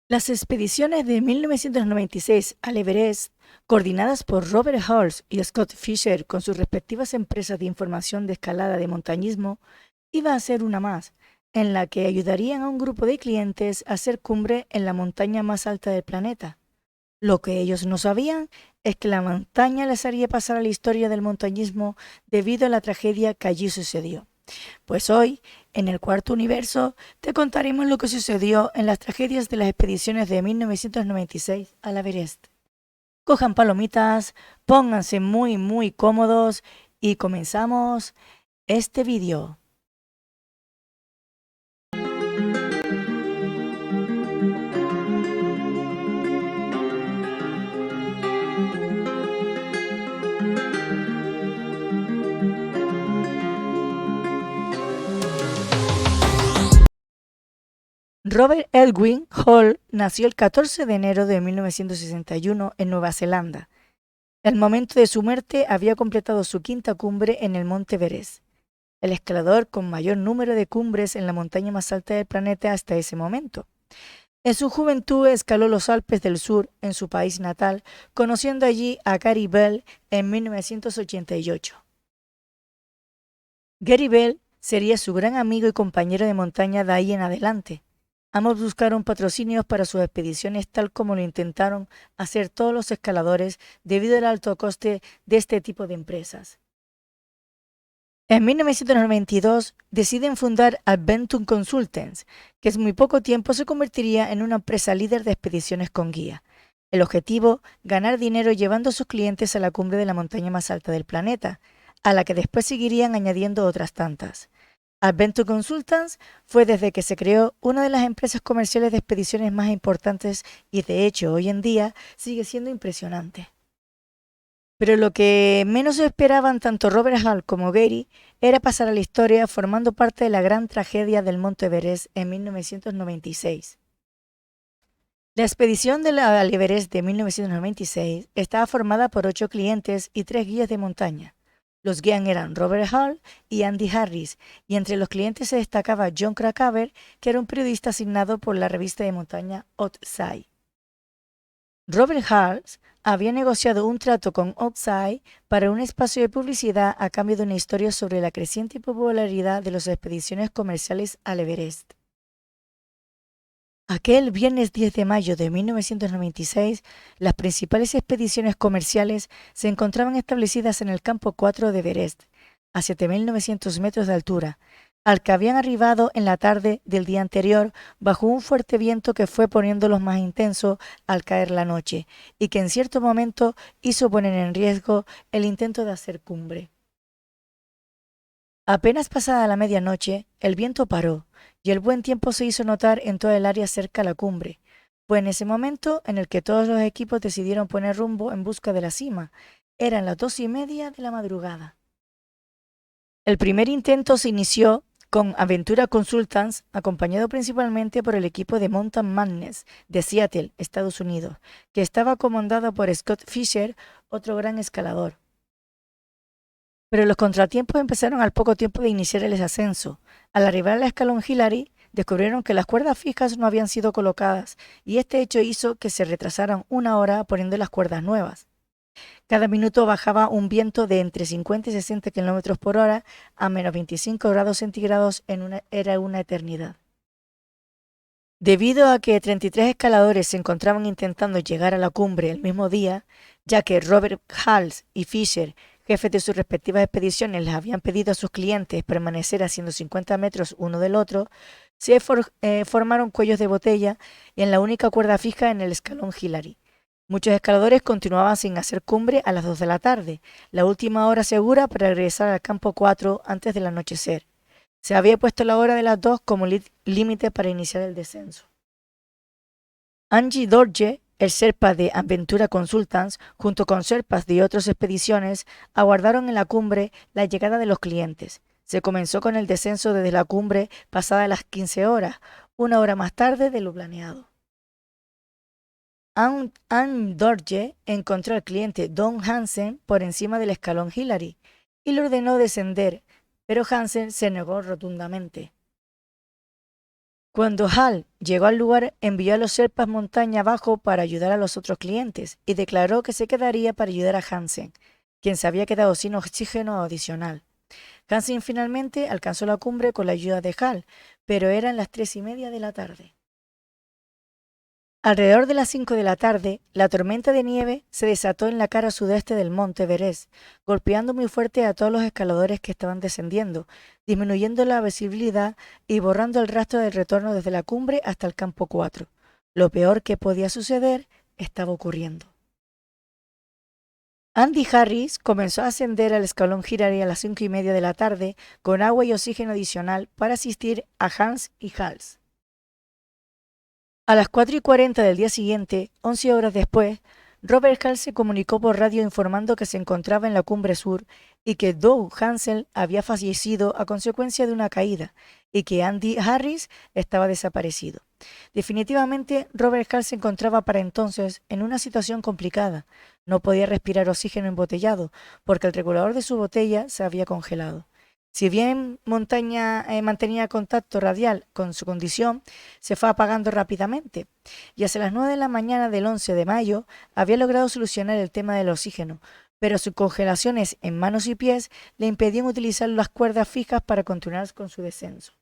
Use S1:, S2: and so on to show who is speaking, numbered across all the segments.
S1: Las expediciones de 1996 al Everest, coordinadas por Robert Halls y Scott Fisher con sus respectivas empresas de información de escalada de montañismo, iba a ser una más, en la que ayudarían a un grupo de clientes a hacer cumbre en la montaña más alta del planeta. Lo que ellos no sabían es que la montaña les haría pasar a la historia del montañismo debido a la tragedia que allí sucedió. Pues hoy, en el cuarto universo, te contaremos lo que sucedió en las tragedias de las expediciones de 1996 al Everest. Cojan palomitas, pónganse muy cómodos y comenzamos este vídeo. Robert Edwin Hall nació el 14 de enero de 1961 en Nueva Zelanda. Al momento de su muerte había completado su quinta cumbre en el Monte Everest, el escalador con mayor número de cumbres en la montaña más alta del planeta hasta ese momento. En su juventud escaló los Alpes del Sur en su país natal, conociendo allí a Gary Bell en 1988. Gary Bell sería su gran amigo y compañero de montaña de ahí en adelante. Ambos buscaron patrocinios para sus expediciones tal como lo intentaron hacer todos los escaladores debido al alto coste de este tipo de empresas. En 1992 deciden fundar Adventure Consultants, que en muy poco tiempo se convertiría en una empresa líder de expediciones con guía. El objetivo, ganar dinero llevando a sus clientes a la cumbre de la montaña más alta del planeta, a la que después seguirían añadiendo otras tantas. Adventure Consultants fue desde que se creó una de las empresas comerciales de expediciones más importantes y de hecho hoy en día sigue siendo impresionante. Pero lo que menos esperaban tanto Robert Hall como Gary era pasar a la historia formando parte de la gran tragedia del Monte Everest en 1996. La expedición al Everest de 1996 estaba formada por 8 clientes y 3 guías de montaña. Los guías eran Robert Hall y Andy Harris, y entre los clientes se destacaba John Krakauer, que era un periodista asignado por la revista de montaña Outside. Robert Hall había negociado un trato con Outside para un espacio de publicidad a cambio de una historia sobre la creciente popularidad de las expediciones comerciales al Everest. Aquel viernes 10 de mayo de 1996, las principales expediciones comerciales se encontraban establecidas en el campo 4 de Everest, a 7.900 metros de altura, al que habían arribado en la tarde del día anterior bajo un fuerte viento que fue poniéndolos más intenso al caer la noche y que en cierto momento hizo poner en riesgo el intento de hacer cumbre. Apenas pasada la medianoche, el viento paró y el buen tiempo se hizo notar en toda el área cerca a la cumbre. Fue en ese momento en el que todos los equipos decidieron poner rumbo en busca de la cima. Eran las 2:30 de la madrugada. El primer intento se inició con Aventura Consultants, acompañado principalmente por el equipo de Mountain Madness de Seattle, Estados Unidos, que estaba comandado por Scott Fisher, otro gran escalador. Pero los contratiempos empezaron al poco tiempo de iniciar el ascenso. Al arribar al escalón Hillary, descubrieron que las cuerdas fijas no habían sido colocadas y este hecho hizo que se retrasaran una hora poniendo las cuerdas nuevas. Cada minuto bajaba un viento de entre 50 y 60 kilómetros por hora a menos 25 grados centígrados era una eternidad. Debido a que 33 escaladores se encontraban intentando llegar a la cumbre el mismo día, ya que Robert Hals y Fisher, jefes de sus respectivas expediciones, les habían pedido a sus clientes permanecer a 150 metros uno del otro, se formaron cuellos de botella en la única cuerda fija en el escalón Hillary. Muchos escaladores continuaban sin hacer cumbre a las 2 de la tarde, la última hora segura para regresar al campo 4 antes del anochecer. Se había puesto la hora de las 2 como límite para iniciar el descenso. Angie Dorje, el Sherpa de Aventura Consultants, junto con Sherpas de otras expediciones, aguardaron en la cumbre la llegada de los clientes. Se comenzó con el descenso desde la cumbre pasada las 15 horas, una hora más tarde de lo planeado. Anne Dorje encontró al cliente Don Hansen por encima del escalón Hillary y le ordenó descender, pero Hansen se negó rotundamente. Cuando Hal llegó al lugar, envió a los Sherpas montaña abajo para ayudar a los otros clientes y declaró que se quedaría para ayudar a Hansen, quien se había quedado sin oxígeno adicional. Hansen finalmente alcanzó la cumbre con la ayuda de Hal, pero eran las 3:30 de la tarde. Alrededor de las 5 de la tarde, la tormenta de nieve se desató en la cara sudeste del monte Everest, golpeando muy fuerte a todos los escaladores que estaban descendiendo, disminuyendo la visibilidad y borrando el rastro del retorno desde la cumbre hasta el campo 4. Lo peor que podía suceder estaba ocurriendo. Andy Harris comenzó a ascender al escalón Hillary a las 5:30 de la tarde con agua y oxígeno adicional para asistir a Hans y Hals. A las 4:40 del día siguiente, 11 horas después, Robert Hall se comunicó por radio informando que se encontraba en la cumbre sur y que Doug Hansen había fallecido a consecuencia de una caída y que Andy Harris estaba desaparecido. Definitivamente, Robert Hall se encontraba para entonces en una situación complicada. No podía respirar oxígeno embotellado porque el regulador de su botella se había congelado. Si bien Montaña mantenía contacto radial con su condición, se fue apagando rápidamente y hacia las 9 de la mañana del 11 de mayo había logrado solucionar el tema del oxígeno, pero sus congelaciones en manos y pies le impedían utilizar las cuerdas fijas para continuar con su descenso.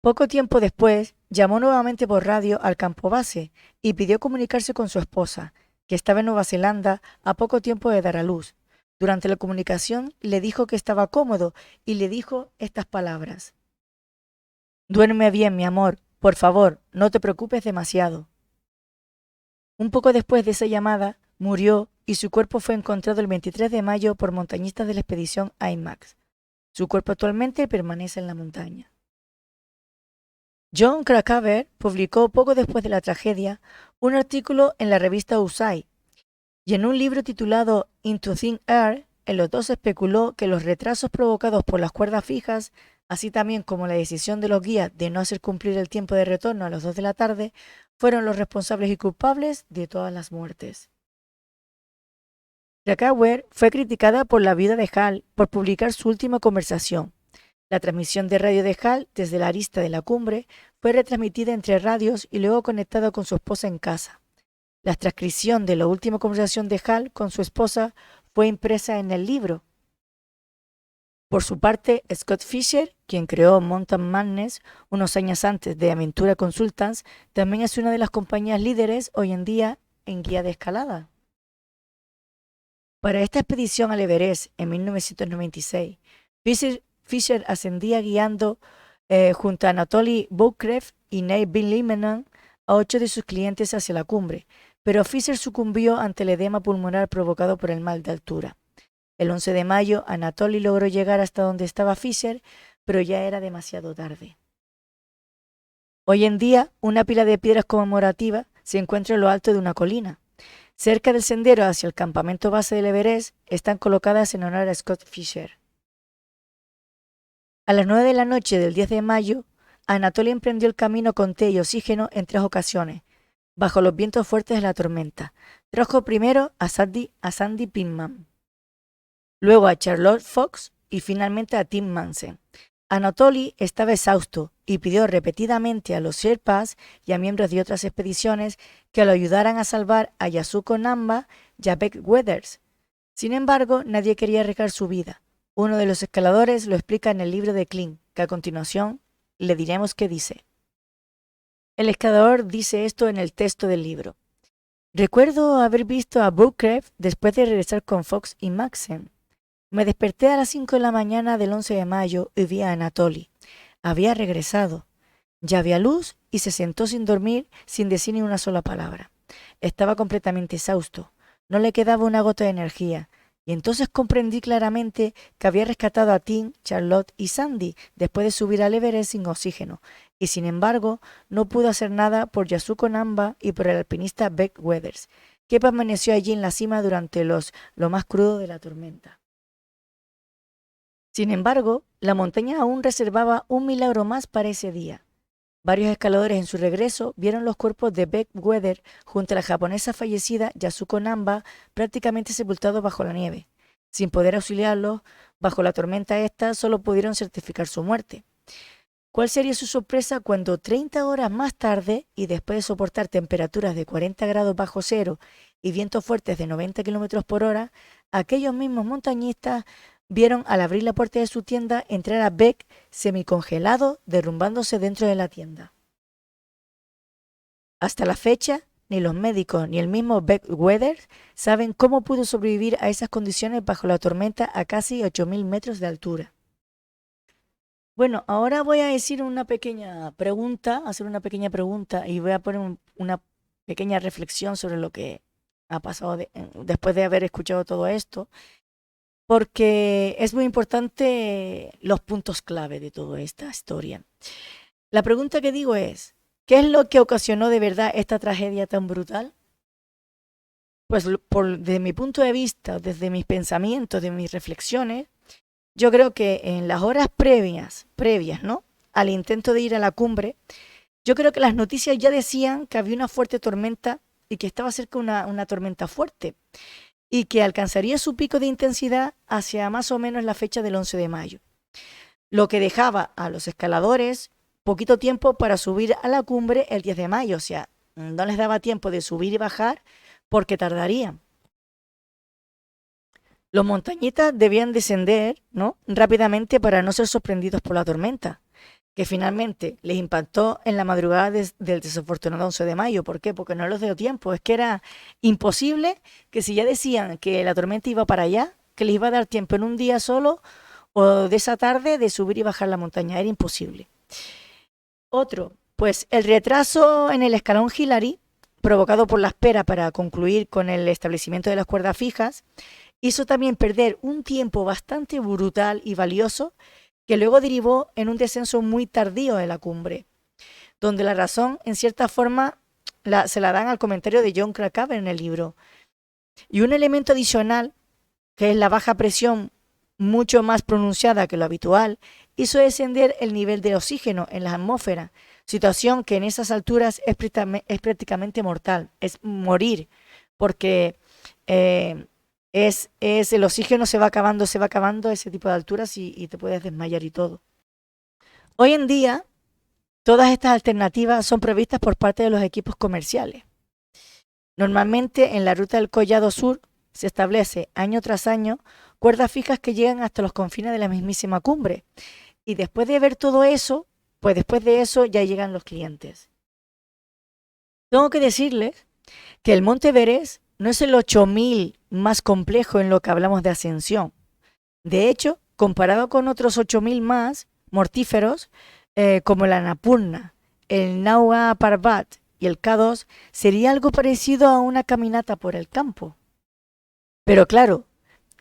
S1: Poco tiempo después, llamó nuevamente por radio al campo base y pidió comunicarse con su esposa, que estaba en Nueva Zelanda a poco tiempo de dar a luz. Durante la comunicación le dijo que estaba cómodo y le dijo estas palabras: «Duerme bien, mi amor, por favor, no te preocupes demasiado». Un poco después de esa llamada, murió y su cuerpo fue encontrado el 23 de mayo por montañistas de la expedición IMAX. Su cuerpo actualmente permanece en la montaña. John Krakauer publicó poco después de la tragedia un artículo en la revista USAI, y en un libro titulado Into Thin Air, en los dos especuló que los retrasos provocados por las cuerdas fijas, así también como la decisión de los guías de no hacer cumplir el tiempo de retorno a las 2 de la tarde, fueron los responsables y culpables de todas las muertes. Krakauer fue criticada por la viuda de Hall por publicar su última conversación. La transmisión de radio de Hall desde la arista de la cumbre fue retransmitida entre radios y luego conectada con su esposa en casa. La transcripción de la última conversación de Hall con su esposa fue impresa en el libro. Por su parte, Scott Fisher, quien creó Mountain Madness unos años antes de Aventura Consultants, también es una de las compañías líderes hoy en día en guía de escalada. Para esta expedición al Everest en 1996, Fisher ascendía guiando junto a Anatoly Boukref y Neil Limenon a 8 de sus clientes hacia la cumbre, pero Fisher sucumbió ante el edema pulmonar provocado por el mal de altura. El 11 de mayo, Anatoly logró llegar hasta donde estaba Fisher, pero ya era demasiado tarde. Hoy en día, una pila de piedras conmemorativas se encuentra en lo alto de una colina. Cerca del sendero hacia el campamento base del Everest están colocadas en honor a Scott Fisher. A las 9 de la noche del 10 de mayo, Anatoly emprendió el camino con té y oxígeno en 3 ocasiones, bajo los vientos fuertes de la tormenta. Trajo primero a Sandy Pittman, luego a Charlotte Fox y finalmente a Tim Manson. Anatoly estaba exhausto y pidió repetidamente a los Sherpas y a miembros de otras expediciones que lo ayudaran a salvar a Yasuko Namba y a Beck Weathers. Sin embargo, nadie quería arriesgar su vida. Uno de los escaladores lo explica en el libro de Klein, que a continuación le diremos qué dice. El escalador dice esto en el texto del libro. Recuerdo haber visto a Boukref después de regresar con Fox y Maxen. Me desperté a las 5 de la mañana del 11 de mayo y vi a Anatoly. Había regresado. Ya había luz y se sentó sin dormir, sin decir ni una sola palabra. Estaba completamente exhausto. No le quedaba una gota de energía. Y entonces comprendí claramente que había rescatado a Tim, Charlotte y Sandy después de subir al Everest sin oxígeno. Y sin embargo, no pudo hacer nada por Yasuko Namba y por el alpinista Beck Weathers, que permaneció allí en la cima durante lo más crudo de la tormenta. Sin embargo, la montaña aún reservaba un milagro más para ese día. Varios escaladores en su regreso vieron los cuerpos de Beck Weathers junto a la japonesa fallecida Yasuko Namba prácticamente sepultados bajo la nieve. Sin poder auxiliarlos, bajo la tormenta esta solo pudieron certificar su muerte. ¿Cuál sería su sorpresa cuando 30 horas más tarde, y después de soportar temperaturas de 40 grados bajo cero y vientos fuertes de 90 kilómetros por hora, aquellos mismos montañistas vieron al abrir la puerta de su tienda entrar a Beck semicongelado, derrumbándose dentro de la tienda? Hasta la fecha, ni los médicos ni el mismo Beck Weather saben cómo pudo sobrevivir a esas condiciones bajo la tormenta a casi 8.000 metros de altura. Bueno, ahora voy a decir una pequeña pregunta, hacer una pequeña pregunta y voy a poner una pequeña reflexión sobre lo que ha pasado después de haber escuchado todo esto, porque es muy importante los puntos clave de toda esta historia. La pregunta que digo es, ¿qué es lo que ocasionó de verdad esta tragedia tan brutal? Pues desde mi punto de vista, desde mis pensamientos, de mis reflexiones, yo creo que en las horas previas, ¿no?, al intento de ir a la cumbre, yo creo que las noticias ya decían que había una fuerte tormenta y que estaba cerca una tormenta fuerte y que alcanzaría su pico de intensidad hacia más o menos la fecha del 11 de mayo, lo que dejaba a los escaladores poquito tiempo para subir a la cumbre el 10 de mayo, o sea, no les daba tiempo de subir y bajar porque tardarían. Los montañistas debían descender, ¿no?, rápidamente para no ser sorprendidos por la tormenta, que finalmente les impactó en la madrugada del desafortunado 11 de mayo. ¿Por qué? Porque no les dio tiempo. Es que era imposible que si ya decían que la tormenta iba para allá, que les iba a dar tiempo en un día solo o de esa tarde de subir y bajar la montaña. Era imposible. Otro, pues el retraso en el escalón Hillary, provocado por la espera para concluir con el establecimiento de las cuerdas fijas, hizo también perder un tiempo bastante brutal y valioso que luego derivó en un descenso muy tardío de la cumbre, donde la razón, en cierta forma, se la dan al comentario de Jon Krakauer en el libro. Y un elemento adicional, que es la baja presión mucho más pronunciada que lo habitual, hizo descender el nivel de oxígeno en la atmósfera, situación que en esas alturas es prácticamente mortal, es morir, porque es el oxígeno se va acabando a ese tipo de alturas y te puedes desmayar y todo. Hoy en día, todas estas alternativas son provistas por parte de los equipos comerciales. Normalmente en la ruta del Collado Sur se establece año tras año cuerdas fijas que llegan hasta los confines de la mismísima cumbre. Y después de ver todo eso, pues después de eso ya llegan los clientes. Tengo que decirles que el Monte Everest no es el 8000 más complejo en lo que hablamos de ascensión. De hecho, comparado con otros 8000 más mortíferos, como el Annapurna, el Nauga Parbat y el K2, sería algo parecido a una caminata por el campo. Pero claro,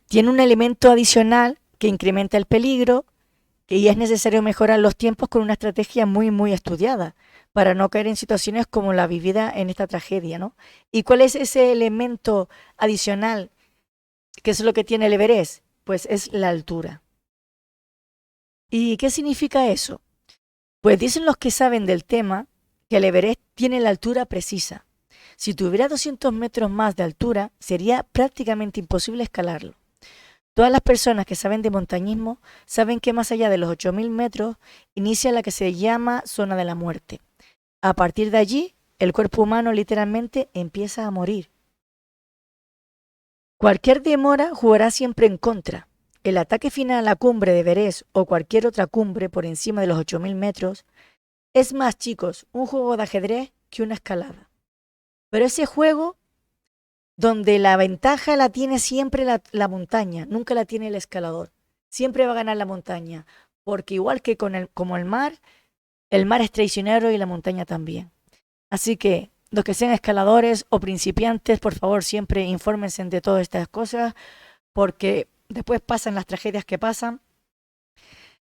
S1: tiene un elemento adicional que incrementa el peligro y es necesario mejorar los tiempos con una estrategia muy, muy estudiada para no caer en situaciones como la vivida en esta tragedia, ¿no? ¿Y cuál es ese elemento adicional que es lo que tiene el Everest? Pues es la altura. ¿Y qué significa eso? Pues dicen los que saben del tema que el Everest tiene la altura precisa. Si tuviera 200 metros más de altura, sería prácticamente imposible escalarlo. Todas las personas que saben de montañismo saben que más allá de los 8000 metros inicia la que se llama zona de la muerte. A partir de allí, el cuerpo humano literalmente empieza a morir. Cualquier demora jugará siempre en contra. El ataque final a la cumbre de Everest o cualquier otra cumbre por encima de los 8000 metros es más, chicos, un juego de ajedrez que una escalada. Pero ese juego donde la ventaja la tiene siempre la montaña, nunca la tiene el escalador. Siempre va a ganar la montaña, porque igual que como el mar es traicionero y la montaña también. Así que los que sean escaladores o principiantes, por favor, siempre infórmense de todas estas cosas, porque después pasan las tragedias que pasan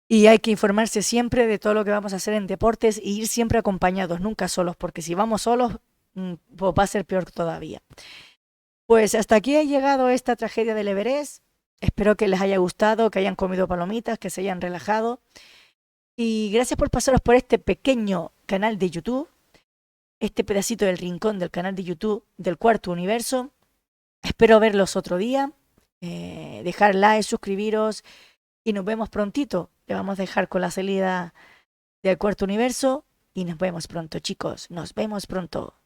S1: y hay que informarse siempre de todo lo que vamos a hacer en deportes y ir siempre acompañados, nunca solos, porque si vamos solos, pues va a ser peor todavía. Pues hasta aquí ha llegado esta tragedia del Everest. Espero que les haya gustado, que hayan comido palomitas, que se hayan relajado. Y gracias por pasaros por este pequeño canal de YouTube, este pedacito del rincón del canal de YouTube del Cuarto Universo. Espero verlos otro día. Dejar like, suscribiros y nos vemos prontito. Le vamos a dejar con la salida del cuarto universo y nos vemos pronto, chicos. Nos vemos pronto.